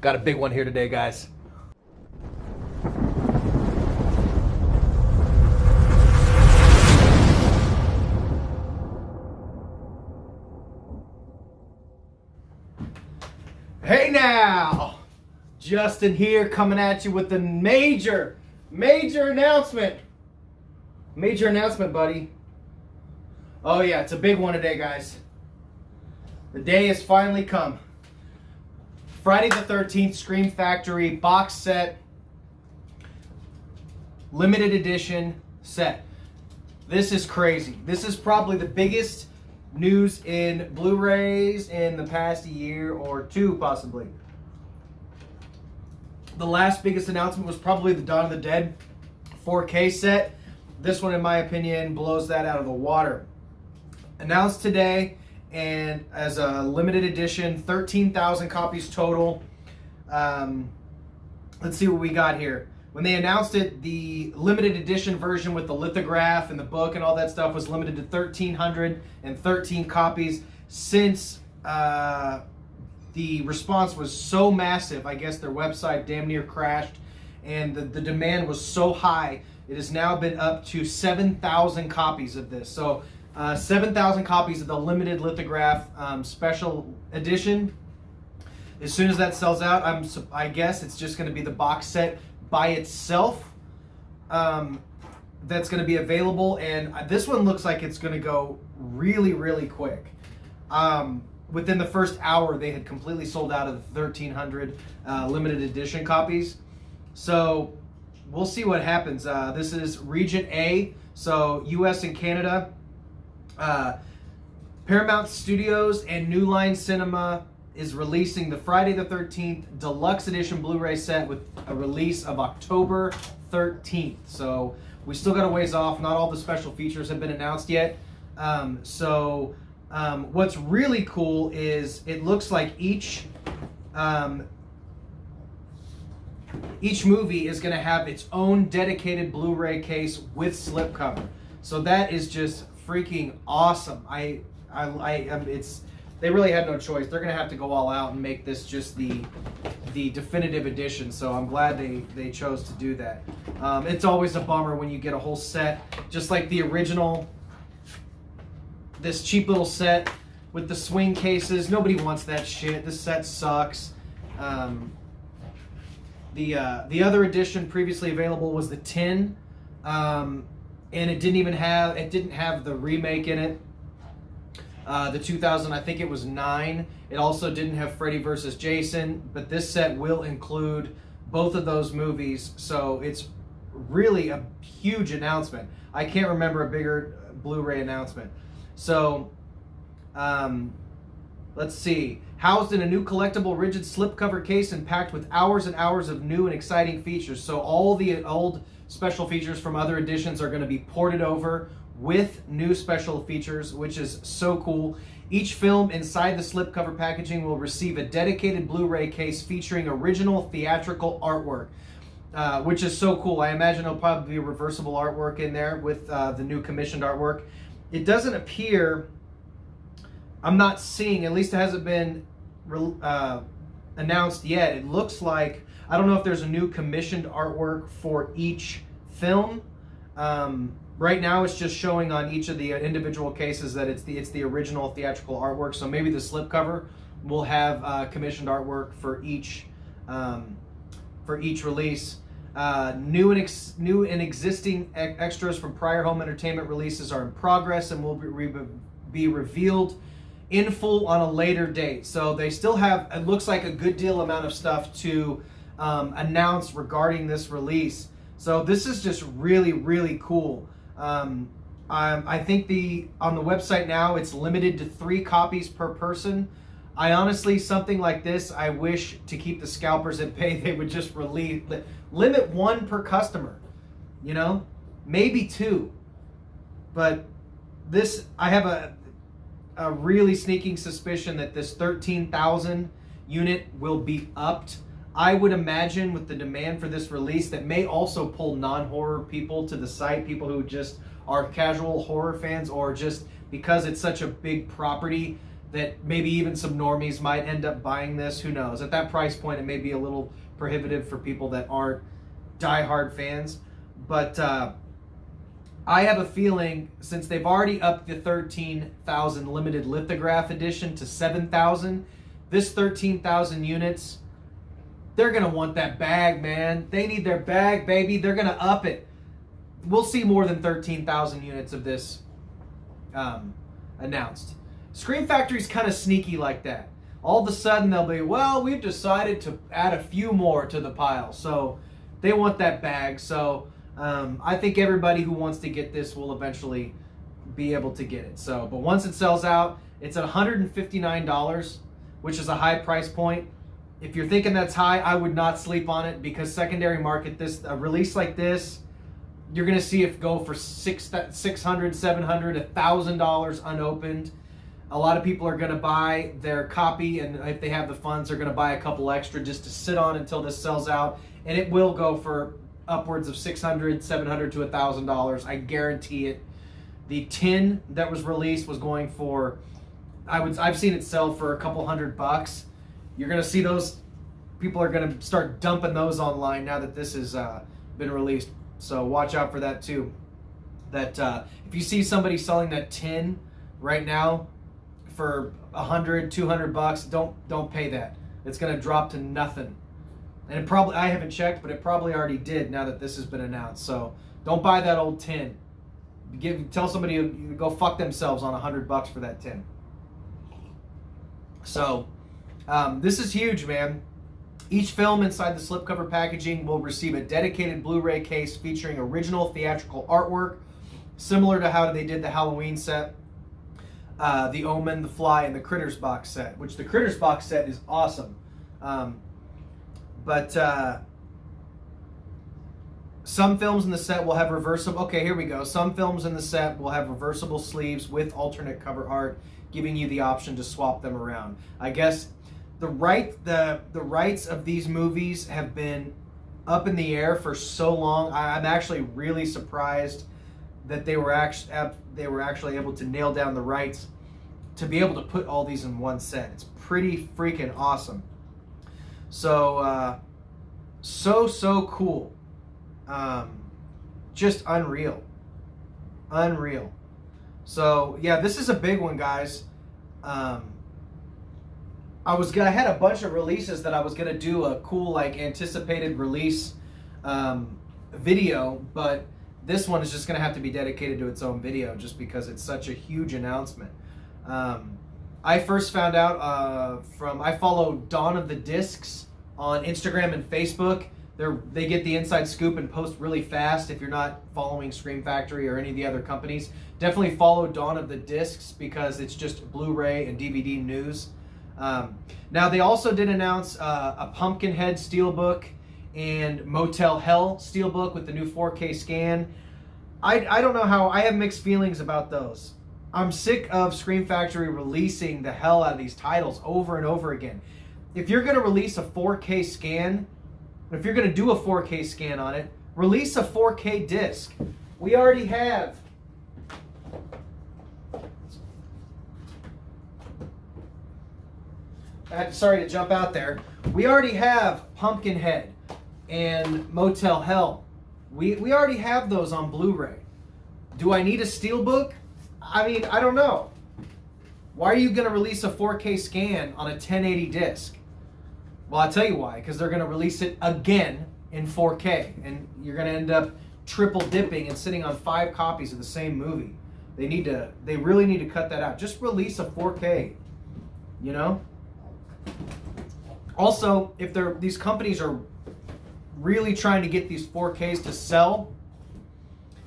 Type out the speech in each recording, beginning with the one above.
Got a big one here today, guys. Hey now! Justin here, coming at you with the major announcement. Major announcement, buddy. Oh yeah, it's a big one today, guys. The day has finally come. Friday the 13th Scream Factory box set, limited edition set. This is crazy. This is probably the biggest news in Blu-rays in the past year or two, possibly. The last biggest announcement was probably the Dawn of the Dead 4K set. This one, in my opinion, blows that out of the water. Announced today, and as a limited edition, 13,000 copies total. Let's see what we got here. When they announced it, the limited edition version with the lithograph and the book and all that stuff was limited to 1,313 copies. Since the response was so massive, I guess their website damn near crashed, and the demand was so high, it has now been up to 7,000 copies of this. So 7,000 copies of the limited lithograph special edition. As soon as that sells out, I guess it's just going to be the box set by itself that's going to be available, and this one looks like it's going to go really quick. Within the first hour, they had completely sold out of the 1,300 limited edition copies. So we'll see what happens. This is Region A, so US and Canada. Paramount Studios and New Line Cinema is releasing the Friday the 13th Deluxe Edition Blu-ray set with a release of October 13th. So we still got a ways off. Not all the special features have been announced yet. What's really cool is it looks like each movie is going to have its own dedicated Blu-ray case with slipcover. So that is just freaking awesome. They really had no choice. They're gonna have to go all out and make this just the definitive edition. So I'm glad they chose to do that. It's always a bummer when you get a whole set, just like the original. This cheap little set with the swing cases. Nobody wants that shit. This set sucks. The other edition previously available was the tin. And it didn't have the remake in it. The 2000, I think it was 9. It also didn't have Freddy vs. Jason, but this set will include both of those movies. So it's really a huge announcement. I can't remember a bigger Blu-ray announcement. So, let's see. Housed in a new collectible rigid slipcover case and packed with hours and hours of new and exciting features. So all the old special features from other editions are going to be ported over with new special features, which is so cool. Each film inside the slipcover packaging will receive a dedicated Blu-ray case featuring original theatrical artwork, which is so cool. I imagine it'll probably be reversible artwork in there with the new commissioned artwork. It doesn't appear, I'm not seeing, at least it hasn't been announced yet. It looks like, I don't know if there's a new commissioned artwork for each film. Right now it's just showing on each of the individual cases that it's the original theatrical artwork. So maybe the slipcover will have commissioned artwork for each release. New and existing extras from prior home entertainment releases are in progress and will be revealed in full on a later date. So they still have, it looks like, a good deal amount of stuff to announce regarding this release. So this is just really cool. I think on the website now it's limited to 3 copies per person. I honestly, something like this, I wish, to keep the scalpers at bay, they would just limit 1 per customer, you know, maybe 2. But this, I have a really sneaking suspicion that this 13,000 unit will be upped. I would imagine with the demand for this release that may also pull non-horror people to the site, people who just are casual horror fans, or just because it's such a big property, that maybe even some normies might end up buying this. Who knows? At that price point, it may be a little prohibitive for people that aren't diehard fans. But I have a feeling, since they've already upped the 13,000 limited lithograph edition to 7,000, this 13,000 units, they're going to want that bag, man. They need their bag, baby. They're going to up it. We'll see more than 13,000 units of this announced. Scream Factory's kind of sneaky like that. All of a sudden they'll be, well, we've decided to add a few more to the pile. So they want that bag. So I think everybody who wants to get this will eventually be able to get it. So, but once it sells out, it's at $159, which is a high price point. If you're thinking that's high, I would not sleep on it, because secondary market, a release like this, you're going to see it go for $600, $700, $1,000 unopened. A lot of people are going to buy their copy, and if they have the funds, they're going to buy a couple extra just to sit on until this sells out. And it will go for upwards of $600, $700 to $1,000. I guarantee it. The tin that was released was going for, I've seen it sell for a couple $100. You're going to see those, people are going to start dumping those online now that this has been released. So watch out for that too. That if you see somebody selling that tin right now for $100, $200, don't pay that. It's going to drop to nothing. And it probably, I haven't checked, but it probably already did now that this has been announced. So don't buy that old tin. Tell somebody to go fuck themselves on $100 for that tin. So this is huge, man. Each film inside the slipcover packaging will receive a dedicated Blu-ray case featuring original theatrical artwork, similar to how they did the Halloween set, The Omen, The Fly, and the Critters box set, which the Critters box set is awesome. Some films in the set will have reversible... Okay, here we go. Some films in the set will have reversible sleeves with alternate cover art, giving you the option to swap them around. I guess the rights of these movies have been up in the air for so long. I'm actually really surprised that they were actually able to nail down the rights to be able to put all these in one set. It's pretty freaking awesome. So so cool. Just unreal. So yeah, this is a big one, guys. I had a bunch of releases that I was gonna do a cool, like, anticipated release video, but this one is just gonna have to be dedicated to its own video, just because it's such a huge announcement. I first found out I follow Dawn of the Discs on Instagram and Facebook. They get the inside scoop and post really fast. If you're not following Scream Factory or any of the other companies, definitely follow Dawn of the Discs, because it's just Blu-ray and DVD news. Now they also did announce a Pumpkinhead Steelbook and Motel Hell Steelbook with the new 4K scan. I don't know how, I have mixed feelings about those. I'm sick of Scream Factory releasing the hell out of these titles over and over again. If you're going to release a 4K scan, if you're going to do a 4K scan on it, release a 4K disc. We already have. Sorry to jump out there. We already have Pumpkinhead and Motel Hell. We already have those on Blu-ray. Do I need a steelbook? I mean, I don't know. Why are you going to release a 4K scan on a 1080 disc? Well, I'll tell you why. Because they're going to release it again in 4K. And you're going to end up triple dipping and sitting on 5 copies of the same movie. They really need to cut that out. Just release a 4K. You know? Also, if these companies are really trying to get these 4Ks to sell,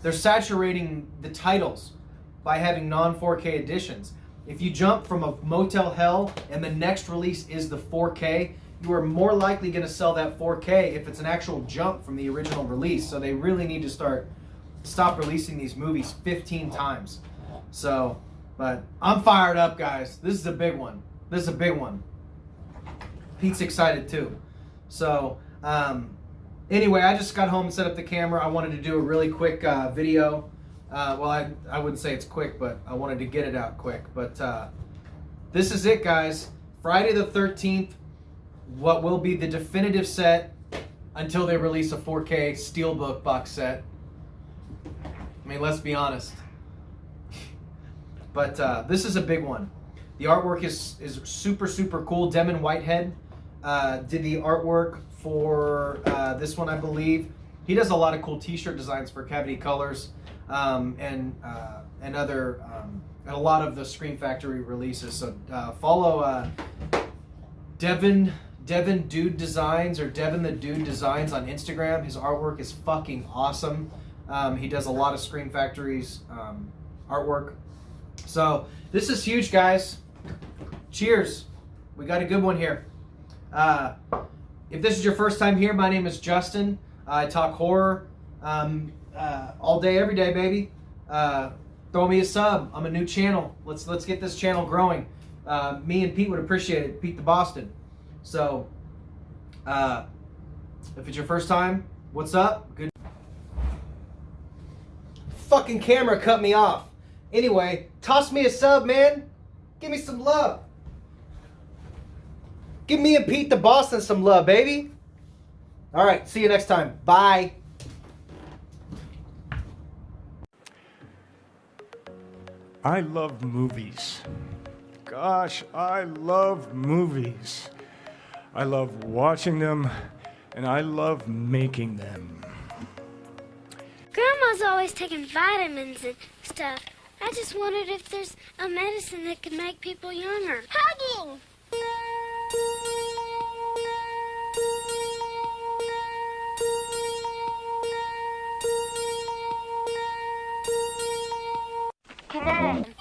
they're saturating the titles by having non-4K editions. If you jump from a Motel Hell and the next release is the 4K, you are more likely going to sell that 4K if it's an actual jump from the original release. So they really need to stop releasing these movies 15 times. So, but I'm fired up, guys. This is a big one. Pete's excited too. So, anyway, I just got home and set up the camera. I wanted to do a really quick video. Well, I wouldn't say it's quick, but I wanted to get it out quick. But this is it, guys. Friday the 13th, what will be the definitive set until they release a 4K Steelbook box set. I mean, let's be honest. But this is a big one. The artwork is super, super cool. Demon Whitehead did the artwork for this one, I believe. He does a lot of cool t-shirt designs for Cavity Colors and other and a lot of the Scream Factory releases. So follow Devin Dude Designs or Devin the Dude Designs on Instagram. His artwork is fucking awesome. He does a lot of Scream Factory's artwork. So this is huge, guys. Cheers. We got a good one here. If this is your first time here, my name is Justin. I talk horror all day, every day, baby. Throw me a sub. I'm a new channel. Let's get this channel growing. Me and Pete would appreciate it. Pete the Boston. So, if it's your first time, what's up? Good. Fucking camera cut me off. Anyway, toss me a sub, man. Give me some love. Give me and Pete the Boston some love, baby. All right, see you next time. Bye. I love movies. Gosh, I love movies. I love watching them, and I love making them. Grandma's always taking vitamins and stuff. I just wondered if there's a medicine that could make people younger. Hugging! Kinetic.